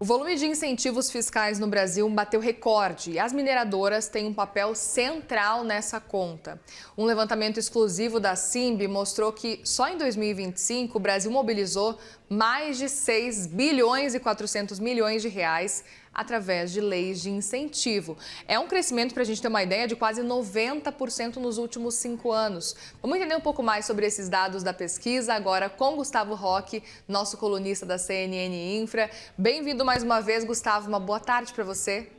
volume de incentivos fiscais no Brasil bateu recorde e as mineradoras têm um papel central nessa conta. Um levantamento exclusivo da Simb mostrou que só em 2025 o Brasil mobilizou mais de 6 bilhões e 400 milhões de reais através de leis de incentivo. É um crescimento, para a gente ter uma ideia, de quase 90% nos últimos 5 anos. Vamos entender um pouco mais sobre esses dados da pesquisa agora com Gustavo Roque, nosso colunista da CNN Infra. Bem-vindo mais uma vez, Gustavo. Uma boa tarde para você.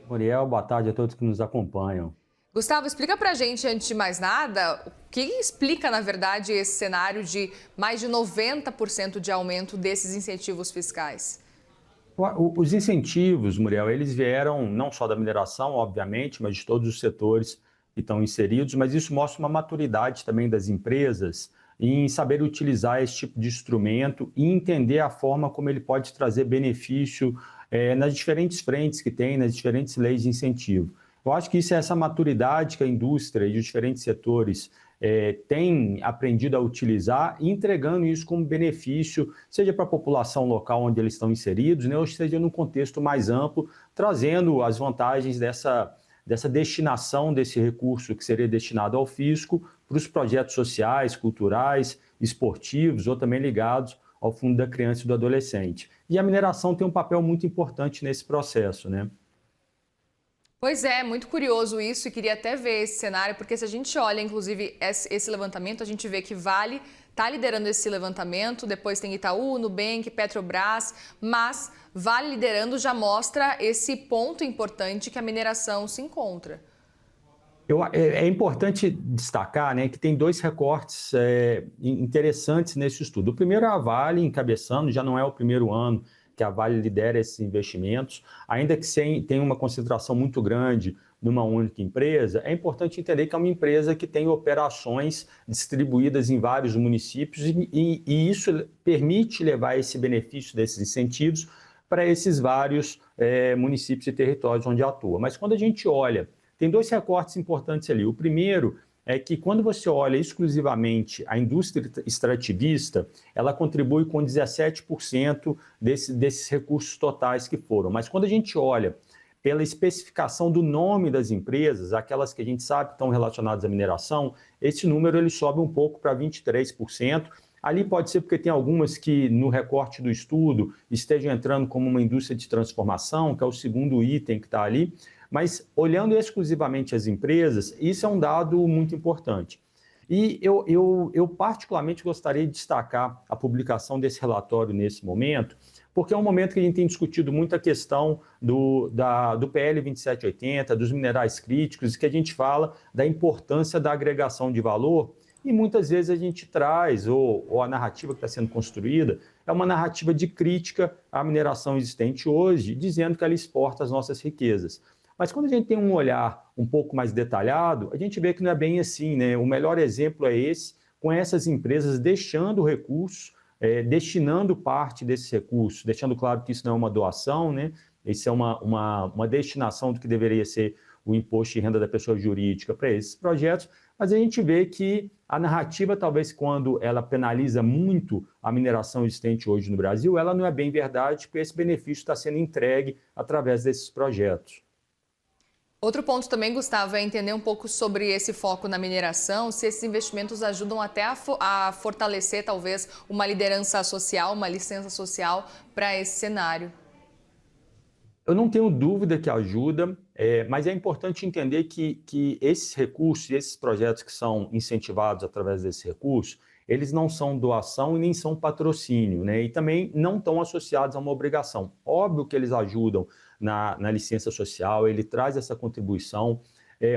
Muriel, boa tarde a todos que nos acompanham. Gustavo, explica pra gente, antes de mais nada, o que explica, na verdade, esse cenário de mais de 90% de aumento desses incentivos fiscais? Os incentivos, Muriel, eles vieram não só da mineração, obviamente, mas de todos os setores que estão inseridos, mas isso mostra uma maturidade também das empresas em saber utilizar esse tipo de instrumento e entender a forma como ele pode trazer benefício nas diferentes frentes que tem, nas diferentes leis de incentivo. Eu acho que isso é essa maturidade que a indústria e os diferentes setores têm aprendido a utilizar, entregando isso como benefício, seja para a população local onde eles estão inseridos, né, ou seja num contexto mais amplo, trazendo as vantagens dessa destinação desse recurso que seria destinado ao fisco para os projetos sociais, culturais, esportivos ou também ligados ao Fundo da Criança e do Adolescente. E a mineração tem um papel muito importante nesse processo, né? Pois é, muito curioso isso e queria até ver esse cenário, porque se a gente olha, inclusive, esse levantamento, a gente vê que Vale está liderando esse levantamento, depois tem Itaú, Nubank, Petrobras, mas Vale liderando já mostra esse ponto importante que a mineração se encontra. É importante destacar, né, que tem dois recortes interessantes nesse estudo. O primeiro é a Vale encabeçando, já não é o primeiro ano que a Vale lidera esses investimentos, ainda que tenha uma concentração muito grande numa única empresa, é importante entender que é uma empresa que tem operações distribuídas em vários municípios e isso permite levar esse benefício desses incentivos para esses vários municípios e territórios onde atua. Mas quando a gente olha, tem dois recortes importantes ali. O primeiro é que quando você olha exclusivamente a indústria extrativista, ela contribui com 17% desses recursos totais que foram. Mas quando a gente olha pela especificação do nome das empresas, aquelas que a gente sabe que estão relacionadas à mineração, esse número ele sobe um pouco para 23%. Ali pode ser porque tem algumas que no recorte do estudo estejam entrando como uma indústria de transformação, que é o segundo item que está ali. Mas olhando exclusivamente as empresas, isso é um dado muito importante. E eu particularmente gostaria de destacar a publicação desse relatório nesse momento, porque é um momento que a gente tem discutido muito a questão do PL 2780, dos minerais críticos, e que a gente fala da importância da agregação de valor, e muitas vezes a gente traz, ou a narrativa que está sendo construída, é uma narrativa de crítica à mineração existente hoje, dizendo que ela exporta as nossas riquezas. Mas quando a gente tem um olhar um pouco mais detalhado, a gente vê que não é bem assim, né? O melhor exemplo é esse, com essas empresas deixando recursos, destinando parte desses recursos, deixando claro que isso não é uma doação, né? Isso é uma destinação do que deveria ser o imposto de renda da pessoa jurídica para esses projetos, mas a gente vê que a narrativa, talvez quando ela penaliza muito a mineração existente hoje no Brasil, ela não é bem verdade, porque esse benefício está sendo entregue através desses projetos. Outro ponto também, Gustavo, é entender um pouco sobre esse foco na mineração, se esses investimentos ajudam até a fortalecer, talvez, uma liderança social, uma licença social para esse cenário. Eu não tenho dúvida que ajuda, mas é importante entender que esses recursos, esses projetos que são incentivados através desse recurso, eles não são doação e nem são patrocínio, né? E também não estão associados a uma obrigação. Óbvio que eles ajudam na licença social, ele traz essa contribuição.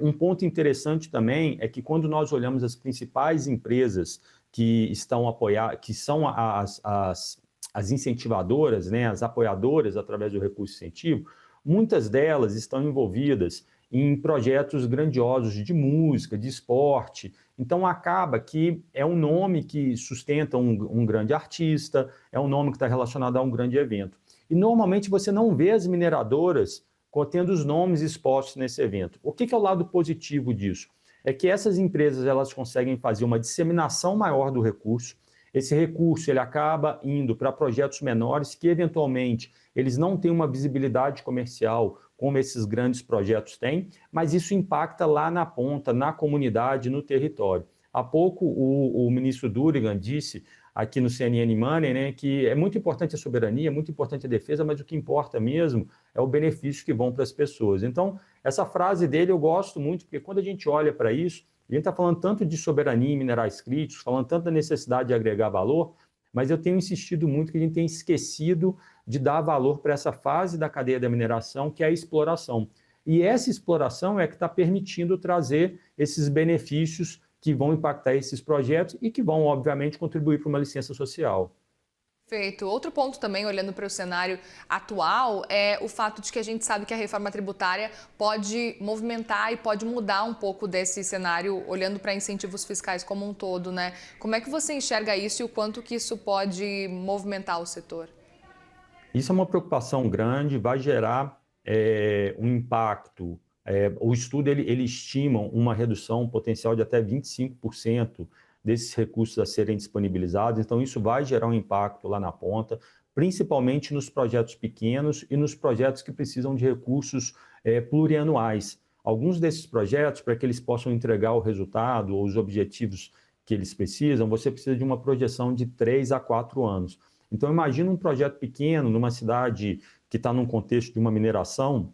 Um ponto interessante também é que quando nós olhamos as principais empresas que estão apoiadas, que são as incentivadoras, né, as apoiadoras através do recurso incentivo, muitas delas estão envolvidas em projetos grandiosos de música, de esporte. Então acaba que é um nome que sustenta um grande artista, é um nome que está relacionado a um grande evento. E normalmente você não vê as mineradoras tendo os nomes expostos nesse evento. O que é o lado positivo disso? É que essas empresas elas conseguem fazer uma disseminação maior do recurso, esse recurso ele acaba indo para projetos menores que, eventualmente, eles não têm uma visibilidade comercial como esses grandes projetos têm, mas isso impacta lá na ponta, na comunidade, no território. Há pouco o ministro Durigan disse aqui no CNN Money, né, que é muito importante a soberania, é muito importante a defesa, mas o que importa mesmo é o benefício que vão para as pessoas. Então, essa frase dele eu gosto muito, porque quando a gente olha para isso, a gente está falando tanto de soberania em minerais críticos, falando tanto da necessidade de agregar valor, mas eu tenho insistido muito que a gente tem esquecido de dar valor para essa fase da cadeia da mineração, que é a exploração. E essa exploração é que está permitindo trazer esses benefícios que vão impactar esses projetos e que vão, obviamente, contribuir para uma licença social. Perfeito. Outro ponto também, olhando para o cenário atual, é o fato de que a gente sabe que a reforma tributária pode movimentar e pode mudar um pouco desse cenário, olhando para incentivos fiscais como um todo, né? Como é que você enxerga isso e o quanto que isso pode movimentar o setor? Isso é uma preocupação grande, vai gerar um impacto. O estudo ele estima uma redução potencial de até 25% desses recursos a serem disponibilizados, então isso vai gerar um impacto lá na ponta, principalmente nos projetos pequenos e nos projetos que precisam de recursos plurianuais. Alguns desses projetos, para que eles possam entregar o resultado ou os objetivos que eles precisam, você precisa de uma projeção de 3 a 4 anos. Então, imagina um projeto pequeno, numa cidade que está num contexto de uma mineração,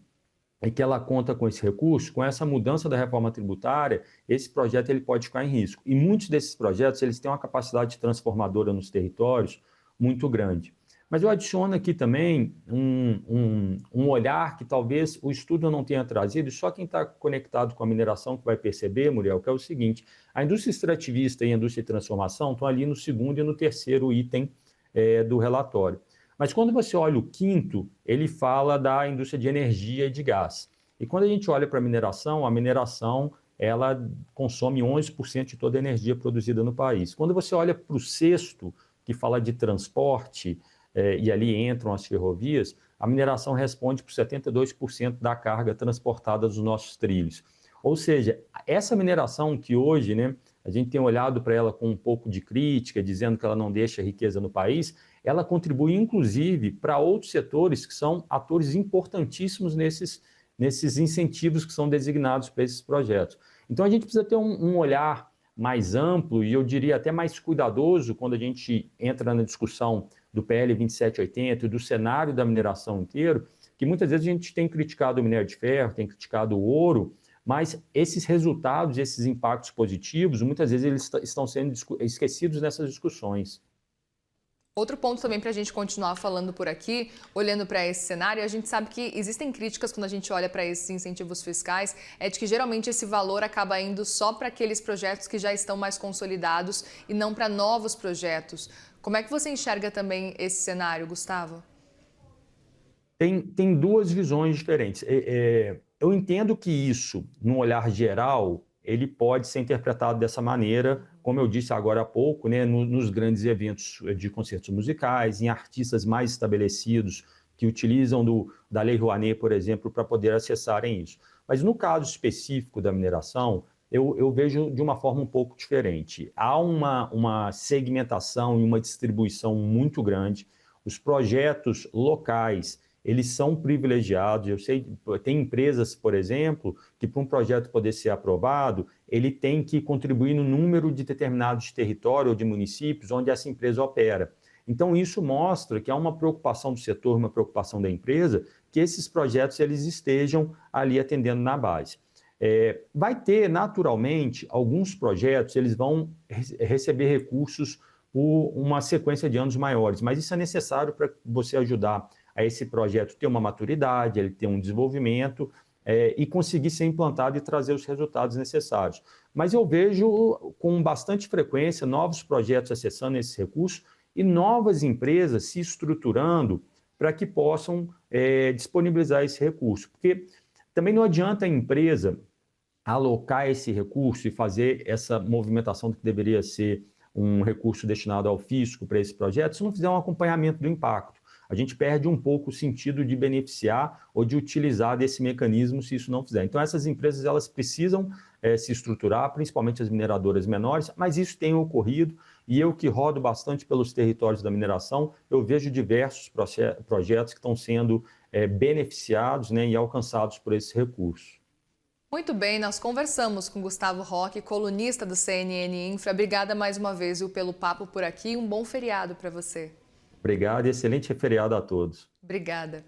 e que ela conta com esse recurso, com essa mudança da reforma tributária, esse projeto ele pode ficar em risco. E muitos desses projetos eles têm uma capacidade transformadora nos territórios muito grande. Mas eu adiciono aqui também um olhar que talvez o estudo não tenha trazido, e só quem está conectado com a mineração que vai perceber, Muriel, que é o seguinte: a indústria extrativista e a indústria de transformação estão ali no segundo e no terceiro item do relatório. Mas quando você olha o quinto, ele fala da indústria de energia e de gás. E quando a gente olha para a mineração ela consome 11% de toda a energia produzida no país. Quando você olha para o sexto, que fala de transporte, e ali entram as ferrovias, a mineração responde por 72% da carga transportada dos nossos trilhos. Ou seja, essa mineração que hoje, né, a gente tem olhado para ela com um pouco de crítica, dizendo que ela não deixa riqueza no país, ela contribui, inclusive, para outros setores que são atores importantíssimos nesses incentivos que são designados para esses projetos. Então, a gente precisa ter um olhar mais amplo e, eu diria, até mais cuidadoso quando a gente entra na discussão do PL 2780 e do cenário da mineração inteiro, que muitas vezes a gente tem criticado o minério de ferro, tem criticado o ouro, mas esses resultados, esses impactos positivos, muitas vezes eles estão sendo esquecidos nessas discussões. Outro ponto também para a gente continuar falando por aqui, olhando para esse cenário, a gente sabe que existem críticas quando a gente olha para esses incentivos fiscais, é de que geralmente esse valor acaba indo só para aqueles projetos que já estão mais consolidados e não para novos projetos. Como é que você enxerga também esse cenário, Gustavo? Tem duas visões diferentes. Eu entendo que isso, num olhar geral, ele pode ser interpretado dessa maneira, como eu disse agora há pouco, né, nos grandes eventos de concertos musicais, em artistas mais estabelecidos que utilizam da Lei Rouanet, por exemplo, para poder acessarem isso. Mas no caso específico da mineração, eu vejo de uma forma um pouco diferente. Há uma segmentação e uma distribuição muito grande. Os projetos locais eles são privilegiados. Eu sei, tem empresas, por exemplo, que para um projeto poder ser aprovado, ele tem que contribuir no número de determinados territórios ou de municípios onde essa empresa opera. Então, isso mostra que há uma preocupação do setor, uma preocupação da empresa, que esses projetos eles estejam ali atendendo na base. Vai ter, naturalmente, alguns projetos, eles vão receber recursos por uma sequência de anos maiores, mas isso é necessário para você ajudar a esse projeto ter uma maturidade, ele ter um desenvolvimento e conseguir ser implantado e trazer os resultados necessários. Mas eu vejo com bastante frequência novos projetos acessando esses recursos e novas empresas se estruturando para que possam disponibilizar esse recurso. Porque também não adianta a empresa alocar esse recurso e fazer essa movimentação que deveria ser um recurso destinado ao fisco para esse projeto, se não fizer um acompanhamento do impacto. A gente perde um pouco o sentido de beneficiar ou de utilizar desse mecanismo se isso não fizer. Então, essas empresas elas precisam se estruturar, principalmente as mineradoras menores, mas isso tem ocorrido E eu que rodo bastante pelos territórios da mineração, eu vejo diversos projetos que estão sendo beneficiados, né, e alcançados por esse recurso. Muito bem, nós conversamos com Gustavo Roque, colunista do CNN Infra. Obrigada mais uma vez, viu, pelo papo por aqui. Um bom feriado para você. Obrigado e excelente feriado a todos. Obrigada.